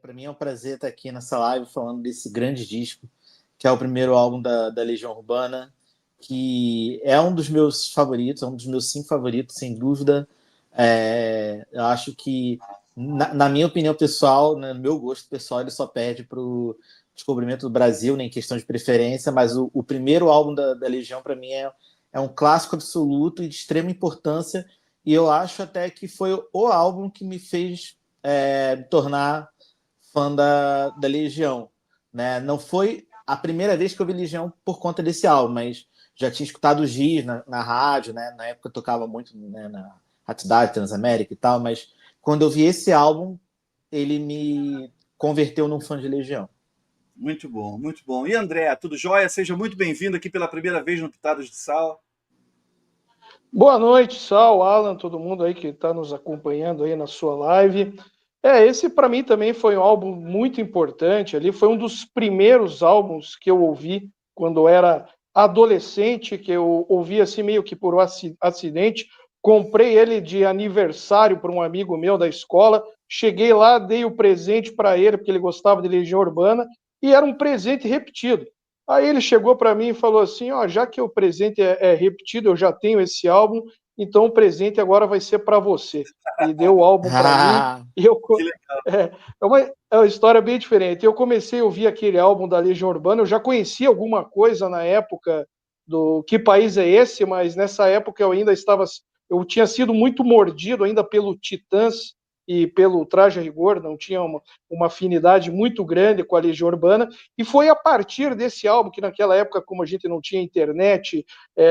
Para mim é um prazer estar aqui nessa live falando desse grande disco, que é o primeiro álbum da Legião Urbana, que é um dos meus favoritos, é um dos meus 5 favoritos, sem dúvida. Eu acho que, na minha opinião pessoal, né, no meu gosto pessoal, ele só perde para o Descobrimento do Brasil, né, em questão de preferência, mas o primeiro álbum da Legião, para mim, é um clássico absoluto e de extrema importância, e eu acho até que foi o álbum que me fez me tornar fã da Legião. Né? Não foi a primeira vez que eu vi Legião por conta desse álbum, mas já tinha escutado o Giz na rádio, né? Na época eu tocava muito, né, na Atividade Transamérica e tal, mas quando eu vi esse álbum, ele me converteu num fã de Legião. Muito bom, muito bom. E André, tudo jóia? Seja muito bem-vindo aqui pela primeira vez no Pitadas de Sal. Boa noite, Sal, Alan, todo mundo aí que está nos acompanhando aí na sua live. Esse para mim também foi um álbum muito importante. Ali foi um dos primeiros álbuns que eu ouvi quando eu era adolescente, que eu ouvi assim meio que por um acidente. Comprei ele de aniversário para um amigo meu da escola. Cheguei lá, dei o presente para ele porque ele gostava de Legião Urbana e era um presente repetido. Aí ele chegou para mim e falou assim: ó, já que o presente é repetido, eu já tenho esse álbum, então o presente agora vai ser para você. E deu o álbum para mim. E eu, é uma história bem diferente. Eu comecei a ouvir aquele álbum da Legião Urbana, eu já conhecia alguma coisa na época do Que País é Esse, mas nessa época eu tinha sido muito mordido ainda pelo Titãs e pelo Traje a Rigor, não tinha uma afinidade muito grande com a Legião Urbana, e foi a partir desse álbum que naquela época, como a gente não tinha internet,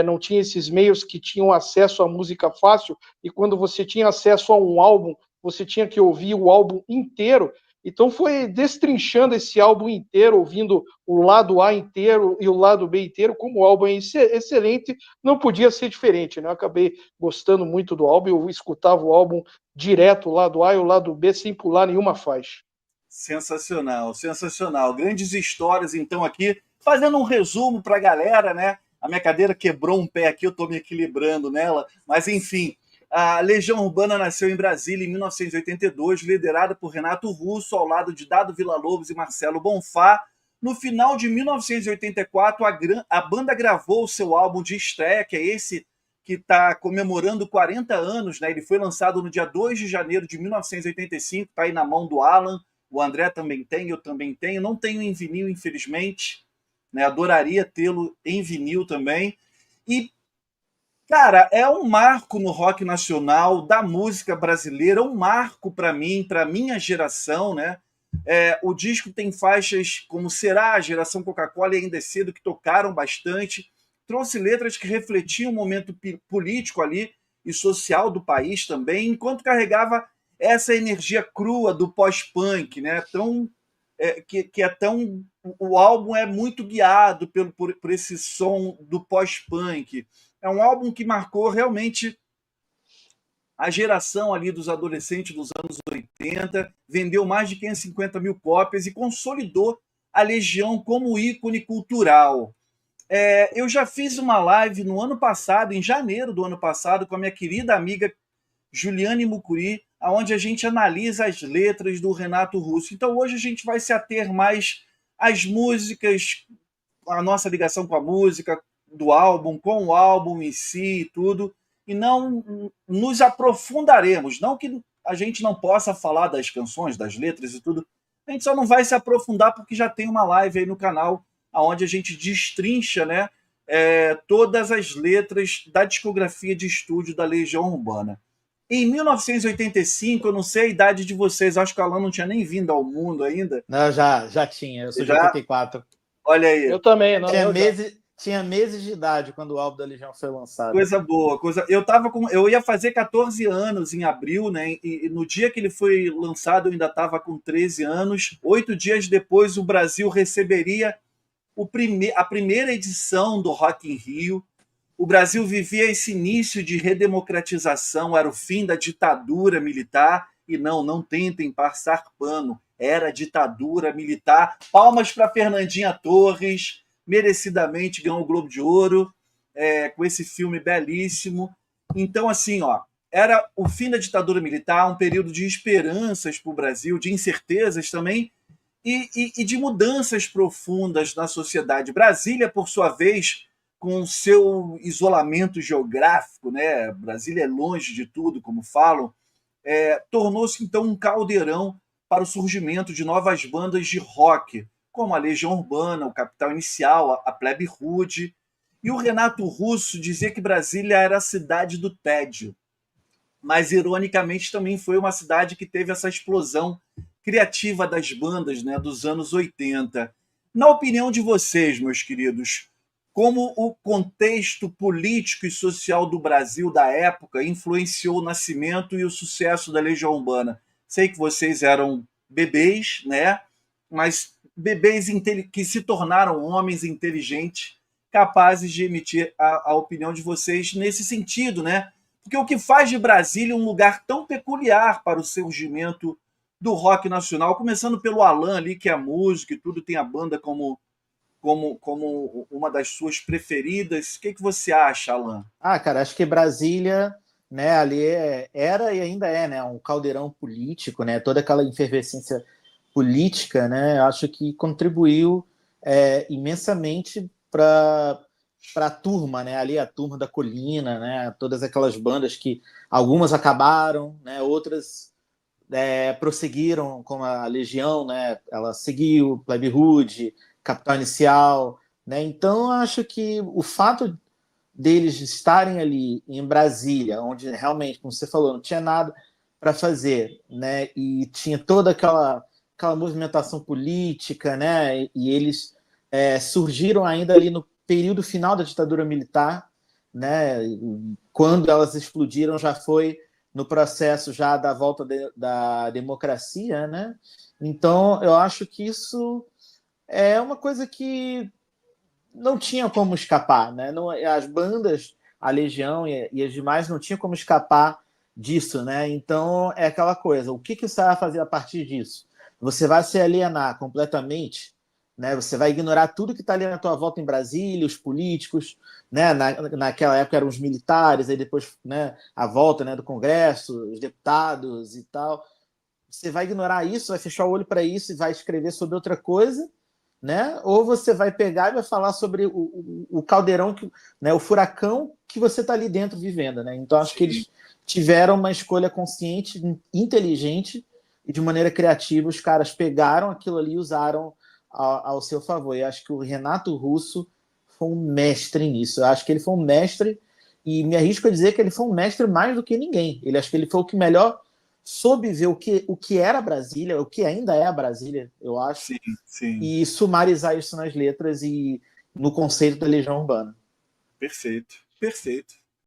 não tinha esses meios que tinham acesso à música fácil, e quando você tinha acesso a um álbum, você tinha que ouvir o álbum inteiro. Então foi destrinchando esse álbum inteiro, ouvindo o lado A inteiro e o lado B inteiro, como o álbum é excelente, não podia ser diferente, né? Eu acabei gostando muito do álbum, eu escutava o álbum direto, o lado A e o lado B, sem pular nenhuma faixa. Sensacional, sensacional. Grandes histórias, então, aqui, fazendo um resumo para a galera, né? A minha cadeira quebrou um pé aqui, eu estou me equilibrando nela, mas enfim. A Legião Urbana nasceu em Brasília em 1982, liderada por Renato Russo, ao lado de Dado Villa-Lobos e Marcelo Bonfá. No final de 1984, a banda gravou o seu álbum de estreia, que é esse que está comemorando 40 anos. Né? Ele foi lançado no dia 2 de janeiro de 1985, está aí na mão do Alan. O André também tem, eu também tenho. Não tenho em vinil, infelizmente. Né? Adoraria tê-lo em vinil também. E cara, é um marco no rock nacional, da música brasileira, um marco para mim, para minha geração, né? O disco tem faixas como Será, Geração Coca-Cola e Ainda é Cedo, que tocaram bastante. Trouxe letras que refletiam o momento político ali e social do país também, enquanto carregava essa energia crua do pós-punk, né? Que é tão. O álbum é muito guiado por esse som do pós-punk. É um álbum que marcou realmente a geração ali dos adolescentes dos anos 80, vendeu mais de 550 mil cópias e consolidou a Legião como ícone cultural. Eu já fiz uma live no ano passado, em janeiro do ano passado, com a minha querida amiga Juliane Mucuri, onde a gente analisa as letras do Renato Russo. Então hoje a gente vai se ater mais às músicas, a nossa ligação com a música, do álbum, com o álbum em si e tudo, e não nos aprofundaremos. Não que a gente não possa falar das canções, das letras e tudo, a gente só não vai se aprofundar porque já tem uma live aí no canal onde a gente destrincha, né, todas as letras da discografia de estúdio da Legião Urbana. Em 1985, eu não sei a idade de vocês, acho que o Alan não tinha nem vindo ao mundo ainda. Não, já tinha, eu sou de 84. Olha aí. Eu também, não. Tinha meses de idade quando o álbum da Legião foi lançado. Coisa boa, coisa. Eu ia fazer 14 anos em abril, né? E no dia que ele foi lançado, eu ainda estava com 13 anos. 8 dias depois, o Brasil receberia a primeira edição do Rock in Rio. O Brasil vivia esse início de redemocratização, era o fim da ditadura militar. E não tentem passar pano, era ditadura militar. Palmas para Fernandinha Torres, merecidamente ganhou o Globo de Ouro, com esse filme belíssimo. Então, assim, era o fim da ditadura militar, um período de esperanças para o Brasil, de incertezas também, e de mudanças profundas na sociedade. Brasília, por sua vez, com seu isolamento geográfico, né? Brasília é longe de tudo, como falam, tornou-se então um caldeirão para o surgimento de novas bandas de rock, como a Legião Urbana, o Capital Inicial, a Plebe Rude. E o Renato Russo dizia que Brasília era a cidade do tédio, mas ironicamente também foi uma cidade que teve essa explosão criativa das bandas, né, dos anos 80. Na opinião de vocês, meus queridos, como o contexto político e social do Brasil da época influenciou o nascimento e o sucesso da Legião Urbana? Sei que vocês eram bebês, né? Mas bebês que se tornaram homens inteligentes, capazes de emitir a opinião de vocês nesse sentido, né? Porque o que faz de Brasília um lugar tão peculiar para o surgimento do rock nacional, começando pelo Alan ali, que é músico e tudo, tem a banda como uma das suas preferidas. O que você acha, Alan? Cara, acho que Brasília, né, ali era e ainda é, né, um caldeirão político, né, toda aquela efervescência política, né, acho que contribuiu imensamente para a turma, né, ali a turma da Colina, né, todas aquelas bandas que algumas acabaram, né, outras prosseguiram, como a Legião, né, ela seguiu, Plebe Rude, Capital Inicial, né, então acho que o fato deles estarem ali em Brasília, onde realmente, como você falou, não tinha nada para fazer, né, e tinha toda aquela movimentação política, né, e eles surgiram ainda ali no período final da ditadura militar, né, quando elas explodiram já foi no processo já da volta da democracia, né, então eu acho que isso é uma coisa que não tinha como escapar, né? Não, as bandas, a Legião e as demais não tinham como escapar disso, né? Então é aquela coisa, o que você vai fazer a partir disso? Você vai se alienar completamente, né? Você vai ignorar tudo que está ali na tua volta em Brasília, os políticos, né? Naquela época eram os militares, aí depois, né, a volta, né, do Congresso, os deputados e tal. Você vai ignorar isso, vai fechar o olho para isso e vai escrever sobre outra coisa, né? Ou você vai pegar e vai falar sobre o caldeirão, né? O furacão que você está ali dentro vivendo, né? Então acho que eles tiveram uma escolha consciente, inteligente e de maneira criativa. Os caras pegaram aquilo ali e usaram ao seu favor. E acho que o Renato Russo foi um mestre nisso. Eu acho que ele foi um mestre e me arrisco a dizer que ele foi um mestre mais do que ninguém. Acho que ele foi o que melhor soube ver o que era Brasília, o que ainda é a Brasília, eu acho, Sim, sim. e sumarizar isso nas letras e no conceito da Legião Urbana. Perfeito, perfeito.